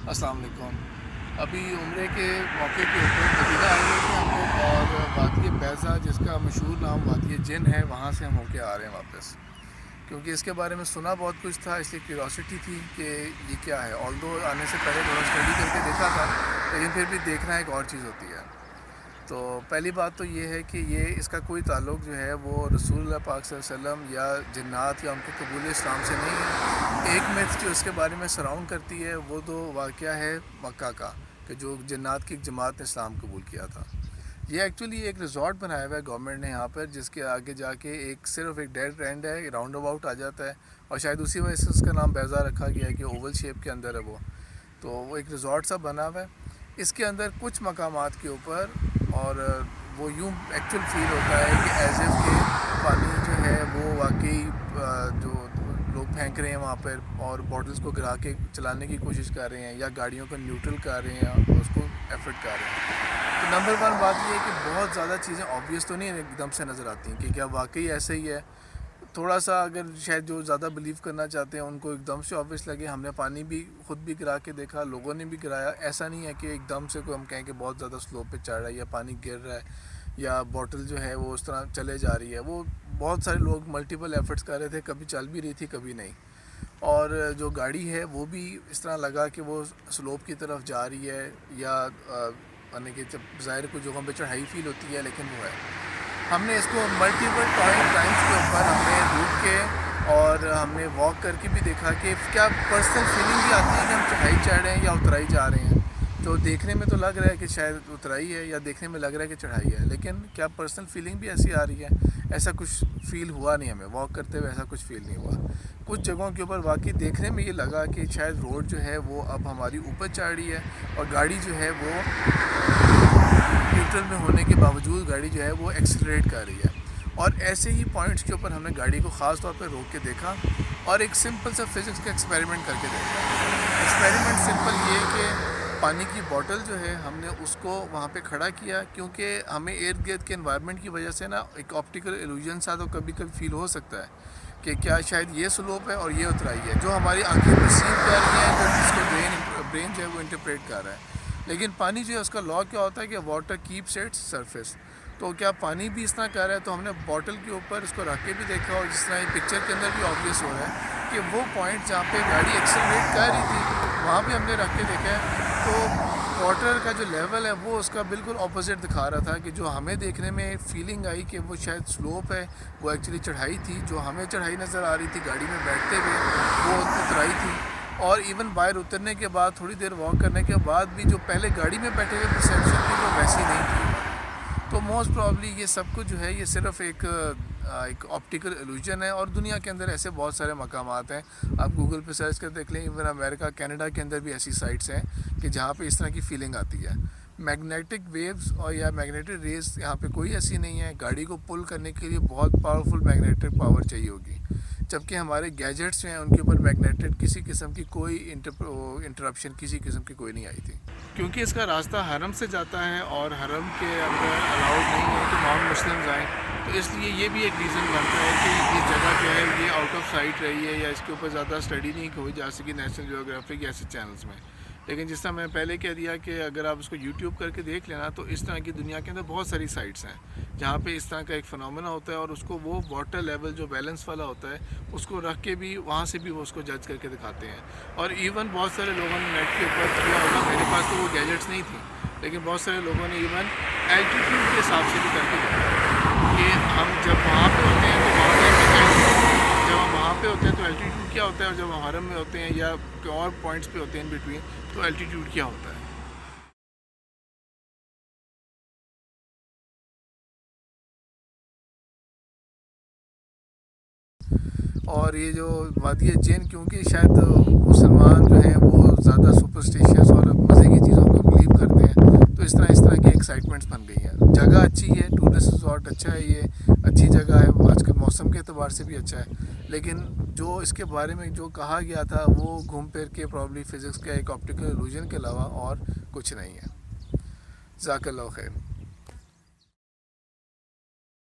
अस्सलाम वालेकुम। अभी उम्रे के मौके के ऊपर मदीना आए हुए थे हम लोग और वादी बैज़ा जिसका मशहूर नाम वादी जिन है वहाँ से हम होके आ रहे हैं वापस, क्योंकि इसके बारे में सुना बहुत कुछ था, इसलिए क्यूरोसिटी थी कि ये क्या है। ऑल्दो आने से पहले थोड़ा स्टडी करके देखा था, लेकिन फिर भी देखना एक और चीज़ होती है। तो पहली बात तो ये है कि ये इसका कोई ताल्लुक़ जो है वो रसूलुल्लाह पाक सल्लल्लाहु अलैहि वसल्लम या जिन्नात या उनके कबूल इस्लाम से नहीं है। एक मिथ जो इसके बारे में सराउंड करती है वो तो वाक़या है मक्का का, कि जो जिन्नात की एक जमात ने इस्लाम कबूल किया था। ये एक्चुअली एक रिज़ॉर्ट बनाया हुआ है गवर्नमेंट ने यहाँ पर, जिसके आगे जाके एक सिर्फ एक डेड एंड है, राउंड अबाउट आ जाता है, और शायद उसी वजह से उसका नाम बैज़ा रखा गया है कि ओवल शेप के अंदर है वो। तो वो एक रिज़ॉर्ट सा बना हुआ है। इसके अंदर कुछ मकामात के ऊपर और वो यूँ एक्चुअल फील होता है कि एज इफ़ के पानी जो है वो वाकई जो लोग फेंक रहे हैं वहाँ पर और बॉटल्स को गिरा के चलाने की कोशिश कर रहे हैं या गाड़ियों को न्यूट्रल कर रहे हैं और उसको एफर्ट कर रहे हैं। तो नंबर वन बात ये है कि बहुत ज़्यादा चीज़ें ऑब्वियस तो नहीं एकदम से नज़र आती हैं कि क्या वाकई ऐसे ही है। थोड़ा सा अगर शायद जो ज़्यादा बिलीव करना चाहते हैं उनको एकदम से ऑब्वियस लगे। हमने पानी भी खुद भी गिरा के देखा, लोगों ने भी गिराया। ऐसा नहीं है कि एकदम से कोई हम कहें कि बहुत ज़्यादा स्लोप पे चढ़ रहा है या पानी गिर रहा है या बॉटल जो है वो उस तरह चले जा रही है। वो बहुत सारे लोग मल्टीपल एफर्ट्स कर रहे थे, कभी चल भी रही थी कभी नहीं। और जो गाड़ी है वो भी इस तरह लगा कि वो स्लोप की तरफ जा रही है या यानी कि जब ज़ाहिर कुछ जगहों पे चढ़ाई फील होती है, लेकिन वो है। हमने इसको मल्टीपल टाइम्स के ऊपर हमने रुक के और हमने वॉक करके भी देखा कि क्या पर्सनल फीलिंग भी आती है कि हम चढ़ाई चढ़ रहे हैं या उतराई जा रहे हैं। तो देखने में तो लग रहा है कि शायद उतराई है या देखने में लग रहा है कि चढ़ाई है, लेकिन क्या पर्सनल फीलिंग भी ऐसी आ रही है? ऐसा कुछ फ़ील हुआ नहीं हमें वॉक करते हुए, ऐसा कुछ फ़ील नहीं हुआ। कुछ जगहों के ऊपर वाकई देखने में ये लगा कि शायद रोड जो है वो अब हमारी ऊपर चढ़ रही है और गाड़ी जो है वो न्यूट्रल में होने के बावजूद गाड़ी जो है वो एक्सीलरेट कर रही है। और ऐसे ही पॉइंट्स के ऊपर हमने गाड़ी को ख़ास तौर पर रोक के देखा और एक सिंपल सा फिज़िक्स का एक्सपेरिमेंट करके देखा। एक्सपेरिमेंट सिंपल ये कि पानी की बोतल जो है हमने उसको वहाँ पे खड़ा किया, क्योंकि हमें इर्द गिर्द के एनवायरनमेंट की वजह से ना एक ऑप्टिकल इल्यूजन सा तो कभी कभी फील हो सकता है कि क्या शायद ये स्लोप है और ये उतराई है, जो हमारी आंखें परसीव कर रही हैं, जो जिसको ब्रेन जो है वो इंटरप्रेट कर रहा है। लेकिन पानी जो है उसका लॉ क्या होता है कि वाटर कीप्स इट्स सरफेस। तो क्या पानी भी इस तरह कर रहा है? तो हमने बॉटल के ऊपर इसको रख के भी देखा और जिस तरह ये पिक्चर के अंदर भी ऑब्वियस हो रहा है कि वो पॉइंट जहाँ पे गाड़ी एक्सेलरेट कर रही थी वहाँ भी हमने रख के देखा है। तो वाटर का जो लेवल है वो उसका बिल्कुल ऑपोजिट दिखा रहा था कि जो हमें देखने में फीलिंग आई कि वो शायद स्लोप है, वो एक्चुअली चढ़ाई थी। जो हमें चढ़ाई नज़र आ रही थी गाड़ी में बैठते हुए वो उतराई थी। और इवन बाहर उतरने के बाद थोड़ी देर वॉक करने के बाद भी जो पहले गाड़ी में बैठे हुए परसेप्शन थी वो वैसी नहीं थी। तो मोस्ट प्रॉब्ली ये सब कुछ जो है ये सिर्फ एक ऑप्टिकल इल्यूजन है। और दुनिया के अंदर ऐसे बहुत सारे मकामात हैं, आप गूगल पे सर्च कर देख लें। इवन अमेरिका कनाडा के अंदर भी ऐसी साइट्स हैं कि जहाँ पे इस तरह की फीलिंग आती है। मैग्नेटिक वेव्स और या मैग्नेटिक रेस यहाँ पे कोई ऐसी नहीं है। गाड़ी को पुल करने के लिए बहुत पावरफुल मैग्नेटिक पावर चाहिए होगी, जबकि हमारे गैजेट्स हैं उनके ऊपर मैग्नेटिक किसी किस्म की कोई इंटरप्शन किसी किस्म की कोई नहीं आई थी। क्योंकि इसका रास्ता हरम से जाता है और हरम के अंदर अलाउड नहीं है कि नॉन मुस्लिम्स आएँ, तो इसलिए ये भी एक रीज़न बनता है कि ये जगह जो है ये आउट ऑफ साइट रही है या इसके ऊपर ज़्यादा स्टडी नहीं हो जा सकी नेशनल जियोग्राफिक ऐसे चैनल्स में। लेकिन जिस तरह मैंने पहले कह दिया कि अगर आप उसको यूट्यूब करके देख लेना तो इस तरह की दुनिया के अंदर बहुत सारी साइट्स हैं जहाँ पे इस तरह का एक फिनोमेना होता है और उसको वो वाटर लेवल जो बैलेंस वाला होता है उसको रख के भी वहाँ से भी वो उसको जज करके दिखाते हैं। और इवन बहुत सारे लोगों ने नेट के ऊपर किया होगा, मेरे पास तो वो गैजेट्स नहीं थी, लेकिन बहुत सारे लोगों ने इवन एल्टीट्यूड के हिसाब से भी करके देखा कि हम जब वहाँ पर होते हैं तो वहाँ पे होते हैं तो एल्टीट्यूड क्या होता है, और जब हम हरम में होते हैं या और पॉइंट्स पे होते हैं इन बिटवीन तो एल्टीट्यूड क्या होता है। और ये जो वादी जिन, क्योंकि शायद मुसलमान जो हैं वो ज़्यादा सुपरस्टिशियस और मज़े की चीज़ों को बिलीव करते हैं, तो इस तरह की एक्साइटमेंट्स बन गई हैं। जगह अच्छी है, टूरिस्ट रिजॉर्ट अच्छा है, ये अच्छी जगह है, आजकल मौसम के अतबार से भी अच्छा है, लेकिन जो इसके बारे में जो कहा गया था वो घूम फिर के प्रॉब्ली फ़िज़िक्स का एक ऑप्टिकल इल्यूजन के अलावा और कुछ नहीं है। ज़ाकल्लाहु खैर।